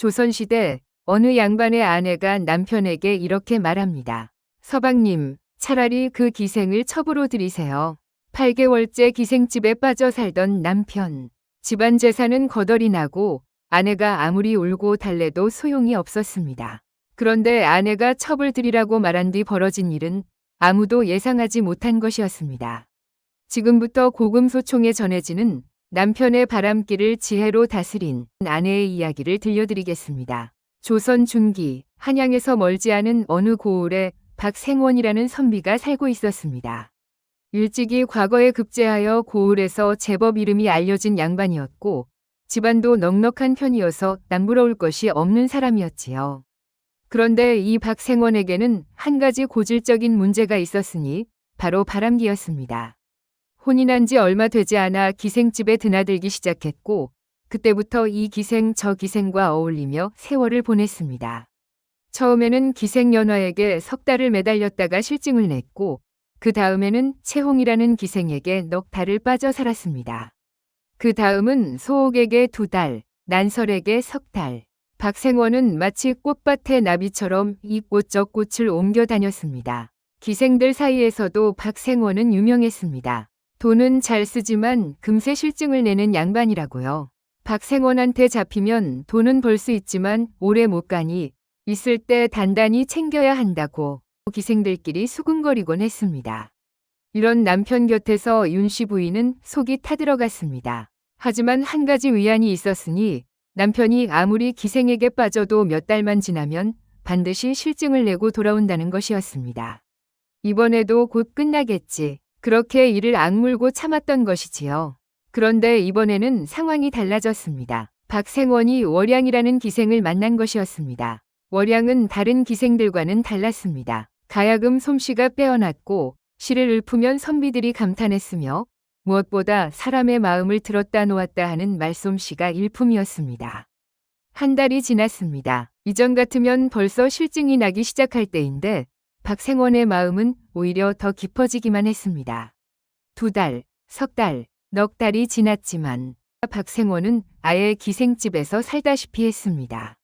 조선시대 어느 양반의 아내가 남편에게 이렇게 말합니다. 서방님, 차라리 그 기생을 첩으로 들이세요. 8개월째 기생집에 빠져 살던 남편. 집안 재산은 거덜이 나고 아내가 아무리 울고 달래도 소용이 없었습니다. 그런데 아내가 첩을 들이라고 말한 뒤 벌어진 일은 아무도 예상하지 못한 것이었습니다. 지금부터 고금소총에 전해지는 남편의 바람길을 지혜로 다스린 아내의 이야기를 들려드리겠습니다. 조선 중기 한양에서 멀지 않은 어느 고을에 박생원이라는 선비가 살고 있었습니다. 일찍이 과거에 급제하여 고을에서 제법 이름이 알려진 양반이었고 집안도 넉넉한 편이어서 남부러울 것이 없는 사람이었지요. 그런데 이 박생원에게는 한 가지 고질적인 문제가 있었으니 바로 바람기였습니다. 혼이 난 지 얼마 되지 않아 기생집에 드나들기 시작했고 그때부터 이 기생 저 기생과 어울리며 세월을 보냈습니다. 처음에는 기생연화에게 석 달을 매달렸다가 실증을 냈고 그 다음에는 채홍이라는 기생에게 넉 달을 빠져 살았습니다. 그 다음은 소옥에게 2달, 난설에게 석 달. 박생원은 마치 꽃밭의 나비처럼 이 꽃 저 꽃을 옮겨 다녔습니다. 기생들 사이에서도 박생원은 유명했습니다. 돈은 잘 쓰지만 금세 실증을 내는 양반이라고요. 박생원한테 잡히면 돈은 벌 수 있지만 오래 못 가니 있을 때 단단히 챙겨야 한다고 기생들끼리 수군거리곤 했습니다. 이런 남편 곁에서 윤씨 부인은 속이 타들어갔습니다. 하지만 한 가지 위안이 있었으니 남편이 아무리 기생에게 빠져도 몇 달만 지나면 반드시 실증을 내고 돌아온다는 것이었습니다. 이번에도 곧 끝나겠지. 그렇게 이를 악물고 참았던 것이지요. 그런데 이번에는 상황이 달라졌습니다. 박생원이 월양이라는 기생을 만난 것이었습니다. 월양은 다른 기생들과는 달랐습니다. 가야금 솜씨가 빼어났고 시를 읊으면 선비들이 감탄했으며 무엇보다 사람의 마음을 들었다 놓았다 하는 말솜씨가 일품이었습니다. 한 달이 지났습니다. 이전 같으면 벌써 실증이 나기 시작할 때인데 박생원의 마음은 오히려 더 깊어지기만 했습니다. 2달, 석 달, 넉 달이 지났지만 박생원은 아예 기생집에서 살다시피 했습니다.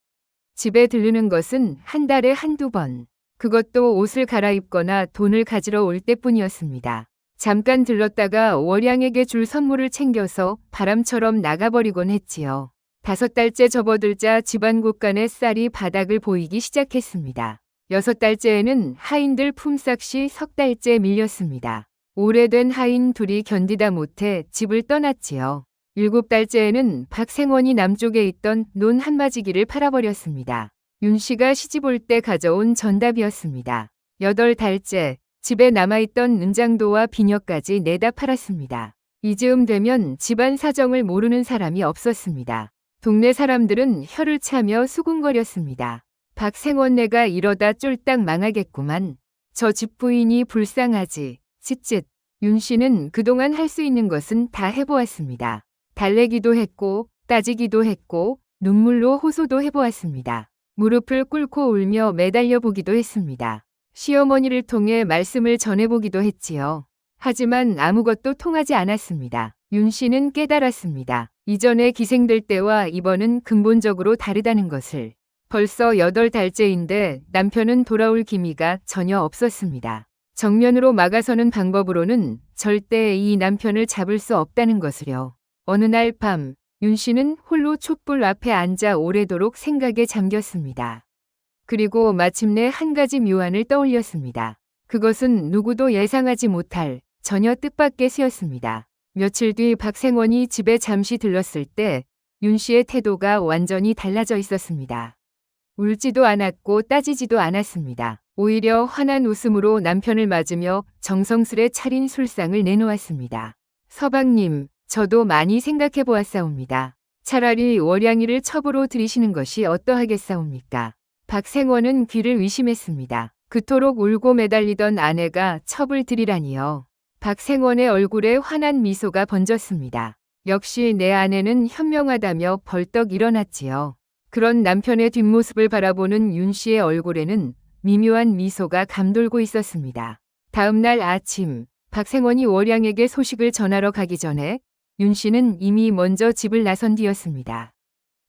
집에 들르는 것은 한 달에 한두 번. 그것도 옷을 갈아입거나 돈을 가지러 올 때뿐이었습니다. 잠깐 들렀다가 월양에게 줄 선물을 챙겨서 바람처럼 나가버리곤 했지요. 5달째 접어들자 집안 곳간의 쌀이 바닥을 보이기 시작했습니다. 6달째에는 하인들 품삯이 석 달째 밀렸습니다. 오래된 하인 둘이 견디다 못해 집을 떠났지요. 7달째에는 박생원이 남쪽에 있던 논 한마지기를 팔아버렸습니다. 윤씨가 시집 올 때 가져온 전답이었습니다. 8달째 집에 남아있던 은장도와 비녀까지 내다 팔았습니다. 이즈음 되면 집안 사정을 모르는 사람이 없었습니다. 동네 사람들은 혀를 차며 수군거렸습니다. 박생원네가 이러다 쫄딱 망하겠구만. 저 집부인이 불쌍하지. 쯧쯧. 윤씨는 그동안 할 수 있는 것은 다 해보았습니다. 달래기도 했고 따지기도 했고 눈물로 호소도 해보았습니다. 무릎을 꿇고 울며 매달려 보기도 했습니다. 시어머니를 통해 말씀을 전해보기도 했지요. 하지만 아무것도 통하지 않았습니다. 윤씨는 깨달았습니다. 이전의 기생들 때와 이번은 근본적으로 다르다는 것을. 벌써 8달째인데 남편은 돌아올 기미가 전혀 없었습니다. 정면으로 막아서는 방법으로는 절대 이 남편을 잡을 수 없다는 것을요. 어느 날 밤 윤씨는 홀로 촛불 앞에 앉아 오래도록 생각에 잠겼습니다. 그리고 마침내 한 가지 묘안을 떠올렸습니다. 그것은 누구도 예상하지 못할 전혀 뜻밖의 수였습니다. 며칠 뒤 박생원이 집에 잠시 들렀을 때 윤씨의 태도가 완전히 달라져 있었습니다. 울지도 않았고 따지지도 않았습니다. 오히려 환한 웃음으로 남편을 맞으며 정성스레 차린 술상을 내놓았습니다. 서방님, 저도 많이 생각해 보았사옵니다. 차라리 월양이를 첩으로 들이시는 것이 어떠하겠사옵니까? 박생원은 귀를 의심했습니다. 그토록 울고 매달리던 아내가 첩을 들이라니요. 박생원의 얼굴에 환한 미소가 번졌습니다. 역시 내 아내는 현명하다며 벌떡 일어났지요. 그런 남편의 뒷모습을 바라보는 윤씨의 얼굴에는 미묘한 미소가 감돌고 있었습니다. 다음 날 아침, 박생원이 월양에게 소식을 전하러 가기 전에 윤씨는 이미 먼저 집을 나선 뒤였습니다.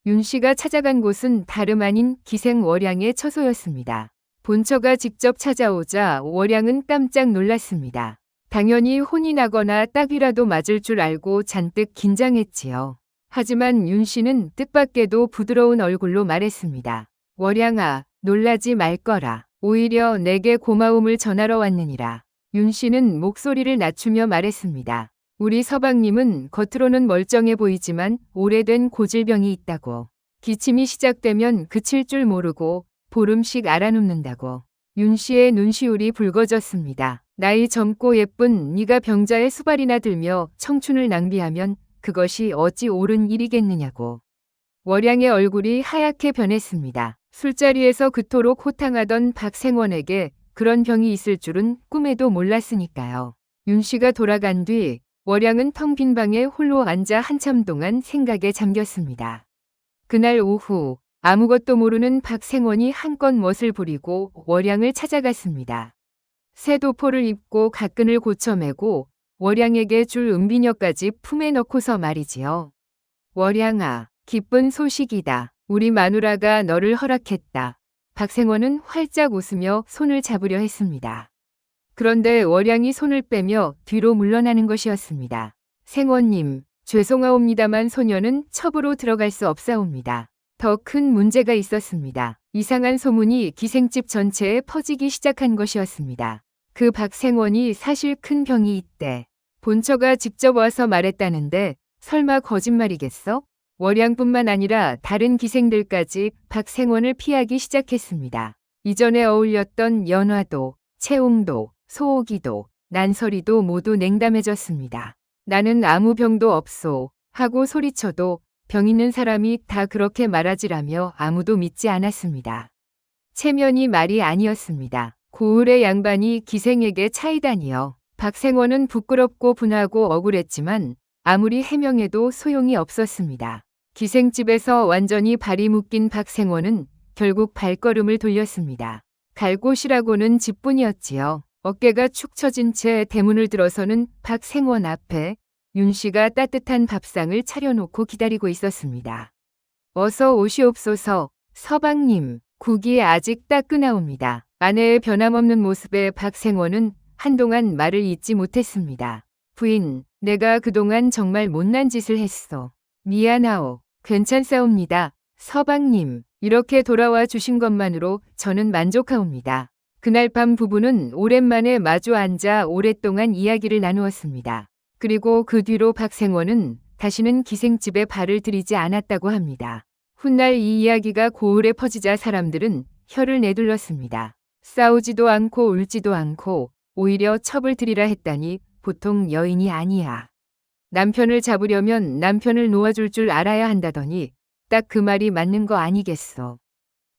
윤 씨가 찾아간 곳은 다름 아닌 기생 월양의 처소였습니다. 본처가 직접 찾아오자 월양은 깜짝 놀랐습니다. 당연히 혼이 나거나 딱이라도 맞을 줄 알고 잔뜩 긴장했지요. 하지만 윤 씨는 뜻밖에도 부드러운 얼굴로 말했습니다. 월양아, 놀라지 말거라. 오히려 내게 고마움을 전하러 왔느니라. 윤 씨는 목소리를 낮추며 말했습니다. 우리 서방님은 겉으로는 멀쩡해 보이지만 오래된 고질병이 있다고. 기침이 시작되면 그칠 줄 모르고 보름씩 알아눕는다고. 윤 씨의 눈시울이 붉어졌습니다. 나이 젊고 예쁜 네가 병자의 수발이나 들며 청춘을 낭비하면 그것이 어찌 옳은 일이겠느냐고. 월양의 얼굴이 하얗게 변했습니다. 술자리에서 그토록 호탕하던 박생원에게 그런 병이 있을 줄은 꿈에도 몰랐으니까요. 윤 씨가 돌아간 뒤 월양은 텅 빈 방에 홀로 앉아 한참 동안 생각에 잠겼습니다. 그날 오후 아무것도 모르는 박생원이 한껏 멋을 부리고 월양을 찾아갔습니다. 새 도포를 입고 가끈을 고쳐매고 월양에게 줄 은비녀까지 품에 넣고서 말이지요. 월양아, 기쁜 소식이다. 우리 마누라가 너를 허락했다. 박생원은 활짝 웃으며 손을 잡으려 했습니다. 그런데 월양이 손을 빼며 뒤로 물러나는 것이었습니다. 생원님, 죄송하옵니다만 소녀는 첩으로 들어갈 수 없사옵니다. 더 큰 문제가 있었습니다. 이상한 소문이 기생집 전체에 퍼지기 시작한 것이었습니다. 그 박생원이 사실 큰 병이 있대. 본처가 직접 와서 말했다는데 설마 거짓말이겠어? 월양뿐만 아니라 다른 기생들까지 박생원을 피하기 시작했습니다. 이전에 어울렸던 연화도, 채옹도, 소옥이도, 난설이도 모두 냉담해졌습니다. 나는 아무 병도 없소 하고 소리쳐도 병 있는 사람이 다 그렇게 말하지라며 아무도 믿지 않았습니다. 체면이 말이 아니었습니다. 고을의 양반이 기생에게 차이다니요. 박생원은 부끄럽고 분하고 억울했지만 아무리 해명해도 소용이 없었습니다. 기생집에서 완전히 발이 묶인 박생원은 결국 발걸음을 돌렸습니다. 갈 곳이라고는 집뿐이었지요. 어깨가 축 처진 채 대문을 들어서는 박생원 앞에 윤 씨가 따뜻한 밥상을 차려놓고 기다리고 있었습니다. 어서 오시옵소서. 서방님, 국이 아직 따끈하옵니다. 아내의 변함없는 모습에 박생원은 한동안 말을 잇지 못했습니다. 부인, 내가 그동안 정말 못난 짓을 했어. 미안하오. 괜찮사옵니다. 서방님, 이렇게 돌아와 주신 것만으로 저는 만족하옵니다. 그날 밤 부부는 오랜만에 마주 앉아 오랫동안 이야기를 나누었습니다. 그리고 그 뒤로 박생원은 다시는 기생집에 발을 들이지 않았다고 합니다. 훗날 이 이야기가 고을에 퍼지자 사람들은 혀를 내둘렀습니다. 싸우지도 않고 울지도 않고 오히려 첩을 들이라 했다니 보통 여인이 아니야. 남편을 잡으려면 남편을 놓아줄 줄 알아야 한다더니 딱 그 말이 맞는 거 아니겠어.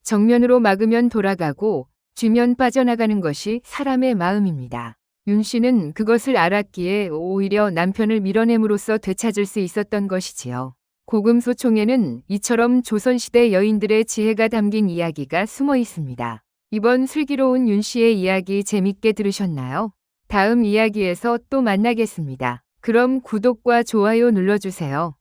정면으로 막으면 돌아가고 쥐면 빠져나가는 것이 사람의 마음입니다. 윤 씨는 그것을 알았기에 오히려 남편을 밀어냄으로써 되찾을 수 있었던 것이지요. 고금소총에는 이처럼 조선시대 여인들의 지혜가 담긴 이야기가 숨어 있습니다. 이번 슬기로운 윤 씨의 이야기 재밌게 들으셨나요? 다음 이야기에서 또 만나겠습니다. 그럼 구독과 좋아요 눌러주세요.